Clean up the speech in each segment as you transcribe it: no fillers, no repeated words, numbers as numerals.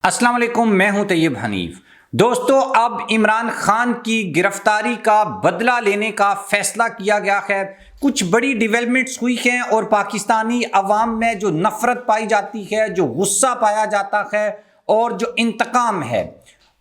السلام علیکم، میں ہوں طیب حنیف۔ دوستو، اب عمران خان کی گرفتاری کا بدلہ لینے کا فیصلہ کیا گیا ہے۔ کچھ بڑی ڈیولپمنٹس ہوئی ہیں اور پاکستانی عوام میں جو نفرت پائی جاتی ہے، جو غصہ پایا جاتا ہے اور جو انتقام ہے،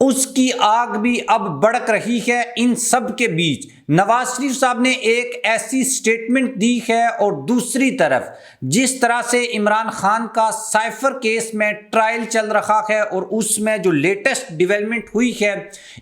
اس کی آگ بھی اب بھڑک رہی ہے۔ ان سب کے بیچ نواز شریف صاحب نے ایک ایسی سٹیٹمنٹ دی ہے اور دوسری طرف جس طرح سے عمران خان کا سائفر کیس میں ٹرائل چل رہا ہے اور اس میں جو لیٹسٹ ڈیولپمنٹ ہوئی ہے،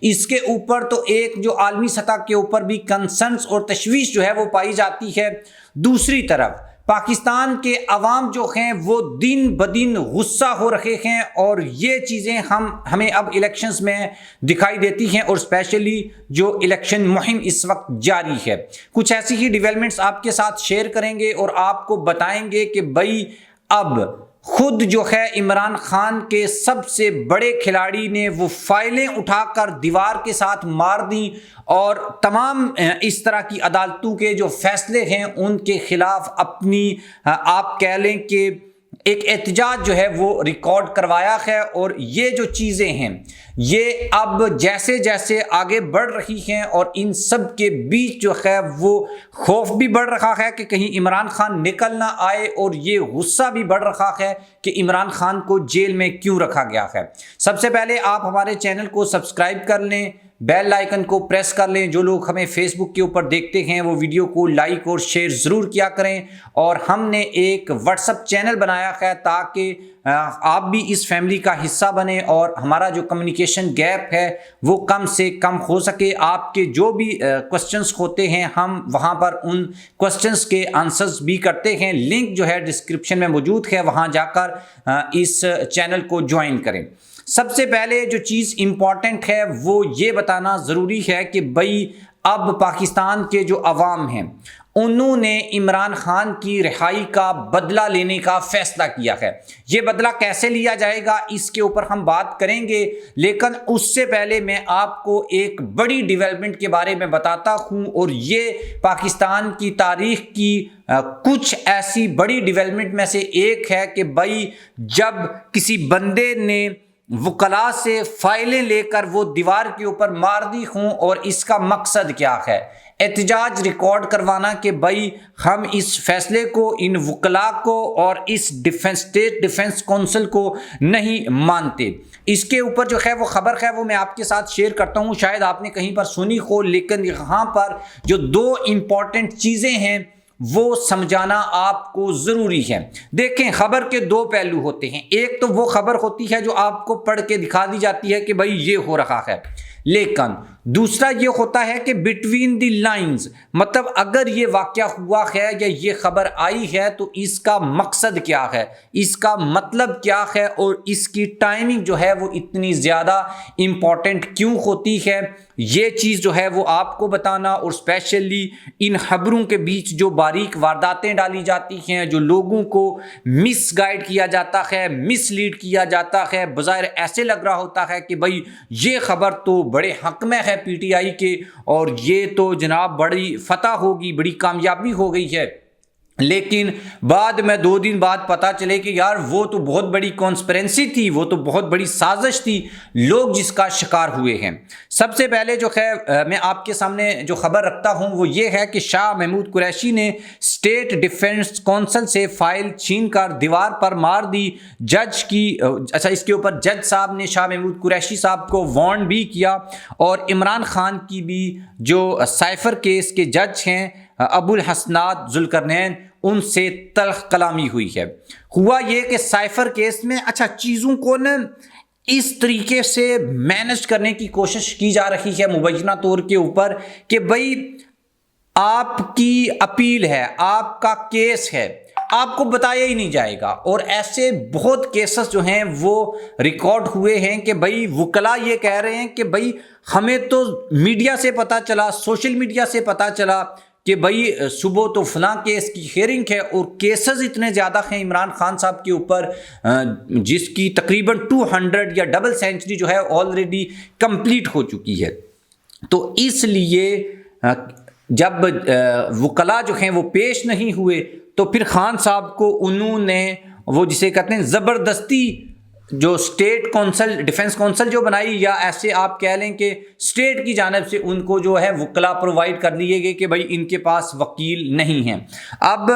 اس کے اوپر تو ایک جو عالمی سطح کے اوپر بھی کنسرنس اور تشویش جو ہے وہ پائی جاتی ہے، دوسری طرف پاکستان کے عوام جو ہیں وہ دن بدن غصہ ہو رہے ہیں اور یہ چیزیں ہمیں اب الیکشنز میں دکھائی دیتی ہیں، اور اسپیشلی جو الیکشن مہم اس وقت جاری ہے۔ کچھ ایسی ہی ڈیولپمنٹس آپ کے ساتھ شیئر کریں گے اور آپ کو بتائیں گے کہ بھائی اب خود جو ہے عمران خان کے سب سے بڑے کھلاڑی نے وہ فائلیں اٹھا کر دیوار کے ساتھ مار دیں اور تمام اس طرح کی عدالتوں کے جو فیصلے ہیں ان کے خلاف اپنی آپ کہہ لیں کہ ایک احتجاج جو ہے وہ ریکارڈ کروایا ہے۔ اور یہ جو چیزیں ہیں یہ اب جیسے جیسے آگے بڑھ رہی ہیں اور ان سب کے بیچ جو ہے وہ خوف بھی بڑھ رہا ہے کہ کہیں عمران خان نکل نہ آئے، اور یہ غصہ بھی بڑھ رہا ہے کہ عمران خان کو جیل میں کیوں رکھا گیا ہے۔ سب سے پہلے آپ ہمارے چینل کو سبسکرائب کر لیں، بیل آئیکن کو پریس کر لیں۔ جو لوگ ہمیں فیس بک کے اوپر دیکھتے ہیں وہ ویڈیو کو لائک اور شیئر ضرور کیا کریں، اور ہم نے ایک واٹس ایپ چینل بنایا ہے تاکہ آپ بھی اس فیملی کا حصہ بنیں اور ہمارا جو کمیونیکیشن گیپ ہے وہ کم سے کم ہو سکے۔ آپ کے جو بھی کوسچنز ہوتے ہیں ہم وہاں پر ان کوسچنز کے آنسرز بھی کرتے ہیں۔ لنک جو ہے ڈسکرپشن میں موجود ہے، وہاں جا کر اس چینل کو جوائن کریں۔ سب سے پہلے جو چیز امپورٹنٹ ہے وہ یہ بتانا ضروری ہے کہ بھائی اب پاکستان کے جو عوام ہیں انہوں نے عمران خان کی رہائی کا بدلہ لینے کا فیصلہ کیا ہے۔ یہ بدلہ کیسے لیا جائے گا اس کے اوپر ہم بات کریں گے، لیکن اس سے پہلے میں آپ کو ایک بڑی ڈیولپمنٹ کے بارے میں بتاتا ہوں، اور یہ پاکستان کی تاریخ کی کچھ ایسی بڑی ڈیولپمنٹ میں سے ایک ہے کہ بھائی جب کسی بندے نے وکلاء سے فائلیں لے کر وہ دیوار کے اوپر مار دی ہوں، اور اس کا مقصد کیا ہے؟ احتجاج ریکارڈ کروانا کہ بھائی ہم اس فیصلے کو، ان وکلاء کو اور اس اسٹیٹ ڈیفنس کونسل کو نہیں مانتے۔ اس کے اوپر جو ہے وہ خبر ہے وہ میں آپ کے ساتھ شیئر کرتا ہوں، شاید آپ نے کہیں پر سنی ہو، لیکن یہاں پر جو دو امپورٹنٹ چیزیں ہیں وہ سمجھانا آپ کو ضروری ہے۔ دیکھیں، خبر کے دو پہلو ہوتے ہیں۔ ایک تو وہ خبر ہوتی ہے جو آپ کو پڑھ کے دکھا دی جاتی ہے کہ بھائی یہ ہو رہا ہے، لیکن دوسرا یہ ہوتا ہے کہ بٹوین دی لائنز، مطلب اگر یہ واقعہ ہوا ہے یا یہ خبر آئی ہے تو اس کا مقصد کیا ہے، اس کا مطلب کیا ہے، اور اس کی ٹائمنگ جو ہے وہ اتنی زیادہ امپورٹنٹ کیوں ہوتی ہے، یہ چیز جو ہے وہ آپ کو بتانا، اور اسپیشلی ان خبروں کے بیچ جو باریک وارداتیں ڈالی جاتی ہیں، جو لوگوں کو مس گائیڈ کیا جاتا ہے، مس لیڈ کیا جاتا ہے، بظاہر ایسے لگ رہا ہوتا ہے کہ بھائی یہ خبر تو بڑے حق میں ہے پی ٹی آئی کے، اور یہ تو جناب بڑی فتح ہوگی، بڑی کامیابی ہو گئی ہے، لیکن بعد میں 2 دن بعد پتا چلے کہ یار وہ تو بہت بڑی کانسپیرنسی تھی، وہ تو بہت بڑی سازش تھی، لوگ جس کا شکار ہوئے ہیں۔ سب سے پہلے جو ہے میں آپ کے سامنے جو خبر رکھتا ہوں وہ یہ ہے کہ شاہ محمود قریشی نے اسٹیٹ ڈیفنس کونسل سے فائل چھین کر دیوار پر مار دی۔ جج کی اس کے اوپر جج صاحب نے شاہ محمود قریشی صاحب کو وارن بھی کیا، اور عمران خان کی بھی جو سائفر کیس کے جج ہیں ابو الحسنات ذوالقرنین، ان سے تلخ کلامی ہوئی ہے۔ ہوا یہ کہ سائفر کیس میں چیزوں کو نا اس طریقے سے مینج کرنے کی کوشش کی جا رہی ہے مبینہ طور کے اوپر کہ بھائی آپ کی اپیل ہے، آپ کا کیس ہے، آپ کو بتایا ہی نہیں جائے گا، اور ایسے بہت کیسز جو ہیں وہ ریکارڈ ہوئے ہیں کہ بھائی وکلاء یہ کہہ رہے ہیں کہ بھائی ہمیں تو میڈیا سے پتہ چلا، سوشل میڈیا سے پتہ چلا کہ بھائی صبح تو فلاں کیس کی ہیئرنگ ہے، اور کیسز اتنے زیادہ ہیں عمران خان صاحب کے اوپر جس کی تقریباً 200 یا ڈبل سینچری جو ہے آلریڈی کمپلیٹ ہو چکی ہے۔ تو اس لیے جب وکلاء جو ہیں وہ پیش نہیں ہوئے تو پھر خان صاحب کو انہوں نے وہ جسے کہتے ہیں زبردستی جو اسٹیٹ کونسل ڈیفنس کونسل جو بنائی، یا ایسے آپ کہہ لیں کہ اسٹیٹ کی جانب سے ان کو جو ہے وکلا پرووائڈ کر دیے گئے کہ بھائی ان کے پاس وکیل نہیں ہیں۔ اب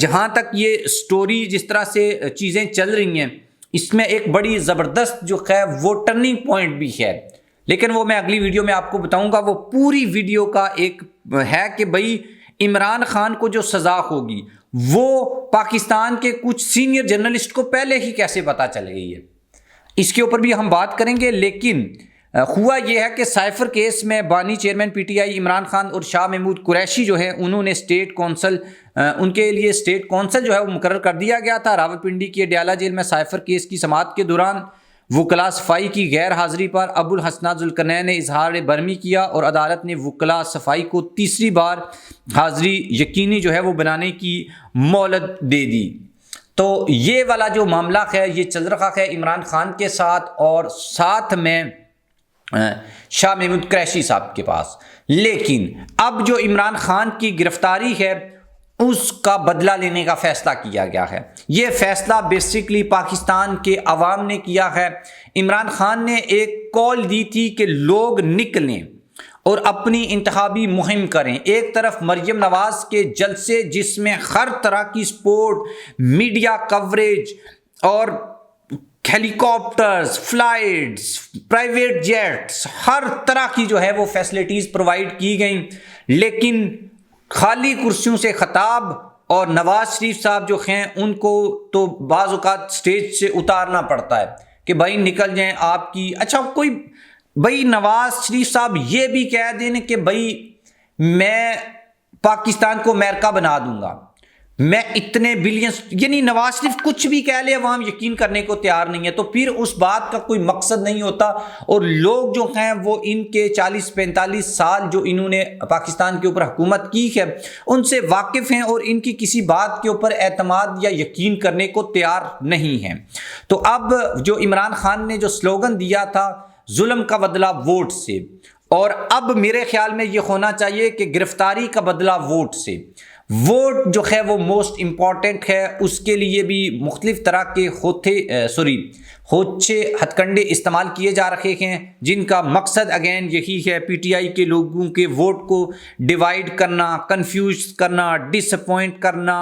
جہاں تک یہ سٹوری جس طرح سے چیزیں چل رہی ہیں، اس میں ایک بڑی زبردست جو ہے وہ ٹرننگ پوائنٹ بھی ہے، لیکن وہ میں اگلی ویڈیو میں آپ کو بتاؤں گا۔ وہ پوری ویڈیو کا ایک ہے کہ بھائی عمران خان کو جو سزا ہوگی وہ پاکستان کے کچھ سینئر جرنلسٹ کو پہلے ہی کیسے پتہ چل گئی ہے، اس کے اوپر بھی ہم بات کریں گے۔ لیکن ہوا یہ ہے کہ سائفر کیس میں بانی chairman P T I Imran Khan اور شاہ محمود قریشی جو ہیں انہوں نے اسٹیٹ کونسل، ان کے لیے اسٹیٹ کونسل جو ہے وہ مقرر کر دیا گیا تھا۔ راولپنڈی کی ڈیالہ جیل میں سائفر کیس کی سماعت کے دوران وکلا صفائی کی غیر حاضری پر ابو الحسنات ذوالقرنین نے اظہار برہمی کیا اور عدالت نے وکلا صفائی کو تیسری بار حاضری یقینی جو ہے وہ بنانے کی مہلت دے دی۔ تو یہ والا جو معاملہ ہے یہ چل رہا ہے عمران خان کے ساتھ اور ساتھ میں شاہ محمود قریشی صاحب کے پاس۔ لیکن اب جو عمران خان کی گرفتاری ہے اس کا بدلہ لینے کا فیصلہ کیا گیا ہے۔ یہ فیصلہ بیسکلی پاکستان کے عوام نے کیا ہے۔ عمران خان نے ایک کال دی تھی کہ لوگ نکلیں اور اپنی انتخابی مہم کریں۔ ایک طرف مریم نواز کے جلسے جس میں ہر طرح کی سپورٹ، میڈیا کوریج اور ہیلی کاپٹرز، فلائٹس، پرائیویٹ جیٹس، ہر طرح کی جو ہے وہ فیسلٹیز پرووائڈ کی گئیں، لیکن خالی کرسیوں سے خطاب، اور نواز شریف صاحب جو ہیں ان کو تو بعض اوقات سٹیج سے اتارنا پڑتا ہے کہ بھائی نکل جائیں آپ کی۔ اچھا کوئی بھائی نواز شریف صاحب یہ بھی کہہ دیں کہ بھائی میں پاکستان کو امریکہ بنا دوں گا، میں اتنے بلینس، یعنی نواز شریف کچھ بھی کہہ لے عوام یقین کرنے کو تیار نہیں ہے، تو پھر اس بات کا کوئی مقصد نہیں ہوتا۔ اور لوگ جو ہیں وہ ان کے 40-45 سال جو انہوں نے پاکستان کے اوپر حکومت کی ہے ان سے واقف ہیں اور ان کی کسی بات کے اوپر اعتماد یا یقین کرنے کو تیار نہیں ہیں۔ تو اب جو عمران خان نے جو سلوگن دیا تھا ظلم کا بدلہ ووٹ سے، اور اب میرے خیال میں یہ ہونا چاہیے کہ گرفتاری کا بدلہ ووٹ سے۔ ووٹ جو ہے وہ موسٹ امپورٹنٹ ہے، اس کے لیے بھی مختلف طرح کے ہوچے ہتھ کنڈے استعمال کیے جا رہے ہیں، جن کا مقصد اگین یہی ہے پی ٹی آئی کے لوگوں کے ووٹ کو ڈیوائیڈ کرنا، کنفیوز کرنا، ڈس اپوائنٹ کرنا،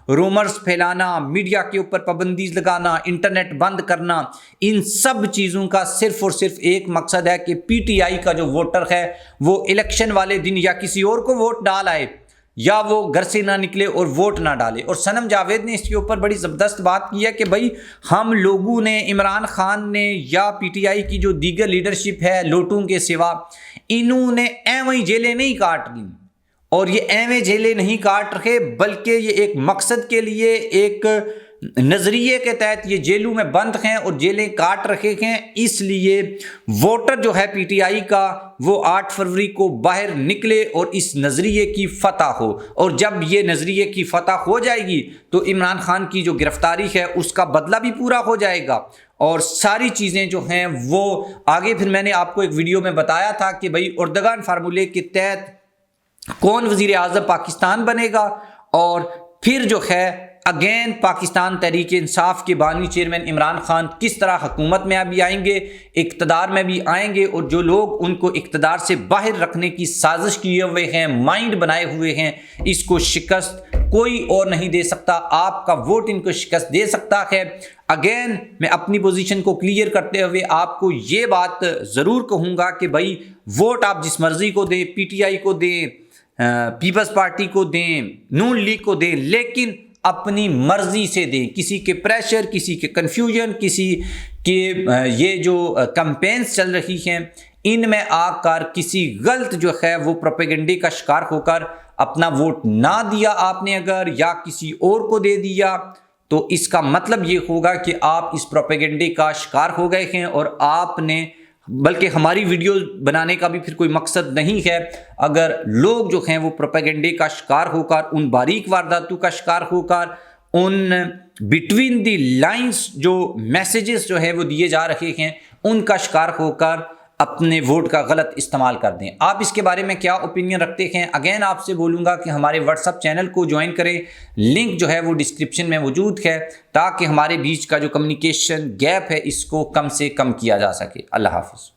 رومرز پھیلانا، میڈیا کے اوپر پابندی لگانا، انٹرنیٹ بند کرنا۔ ان سب چیزوں کا صرف اور صرف ایک مقصد ہے کہ پی ٹی آئی کا جو ووٹر ہے وہ الیکشن والے دن یا کسی اور کو ووٹ ڈال آئے یا وہ گھر سے نہ نکلے اور ووٹ نہ ڈالے۔ اور صنم جاوید نے اس کے اوپر بڑی زبردست بات کی ہے کہ بھائی ہم لوگوں نے، عمران خان نے یا پی ٹی آئی کی جو دیگر لیڈرشپ ہے لوٹوں کے سوا، انہوں نے ایویں جیلیں نہیں کاٹ لی، اور یہ ایویں جیلیں نہیں کاٹ رہے بلکہ یہ ایک مقصد کے لیے، ایک نظریے کے تحت یہ جیلوں میں بند ہیں اور جیلیں کاٹ رہے ہیں۔ اس لیے ووٹر جو ہے پی ٹی آئی کا وہ 8 فروری کو باہر نکلے اور اس نظریے کی فتح ہو، اور جب یہ نظریے کی فتح ہو جائے گی تو عمران خان کی جو گرفتاری ہے اس کا بدلہ بھی پورا ہو جائے گا، اور ساری چیزیں جو ہیں وہ آگے۔ پھر میں نے آپ کو ایک ویڈیو میں بتایا تھا کہ بھائی اردگان فارمولے کے تحت کون وزیر اعظم پاکستان بنے گا، اور پھر جو ہے اگین پاکستان تحریک انصاف کے بانی چیئرمین عمران خان کس طرح حکومت میں ابھی آئیں گے، اقتدار میں بھی آئیں گے، اور جو لوگ ان کو اقتدار سے باہر رکھنے کی سازش کیے ہوئے ہیں، مائنڈ بنائے ہوئے ہیں، اس کو شکست کوئی اور نہیں دے سکتا۔ آپ کا ووٹ ان کو شکست دے سکتا ہے۔ اگین میں اپنی پوزیشن کو کلیئر کرتے ہوئے آپ کو یہ بات ضرور کہوں گا کہ بھائی ووٹ آپ جس مرضی کو دیں، پی ٹی آئی کو دیں، پیپلز پارٹی کو دیں، نون لیگ کو دیں، لیکن اپنی مرضی سے دیں، کسی کے پریشر، کسی کے کنفیوژن، کسی کے یہ جو کمپینز چل رہی ہیں ان میں آ کر کسی غلط جو ہے وہ پروپیگنڈے کا شکار ہو کر اپنا ووٹ نہ دیا آپ نے اگر، یا کسی اور کو دے دیا، تو اس کا مطلب یہ ہوگا کہ آپ اس پروپیگنڈے کا شکار ہو گئے ہیں، اور آپ نے، بلکہ ہماری ویڈیو بنانے کا بھی پھر کوئی مقصد نہیں ہے اگر لوگ جو ہیں وہ پروپیگنڈے کا شکار ہو کر، ان باریک وارداتوں کا شکار ہو کر، ان بٹوین دی لائنز جو میسیجز جو ہے وہ دیے جا رہے ہیں ان کا شکار ہو کر اپنے ووٹ کا غلط استعمال کر دیں۔ آپ اس کے بارے میں کیا اوپینین رکھتے ہیں؟ اگین آپ سے بولوں گا کہ ہمارے واٹس ایپ چینل کو جوائن کریں، لنک جو ہے وہ ڈسکرپشن میں موجود ہے، تاکہ ہمارے بیچ کا جو کمیونیکیشن گیپ ہے اس کو کم سے کم کیا جا سکے۔ اللہ حافظ۔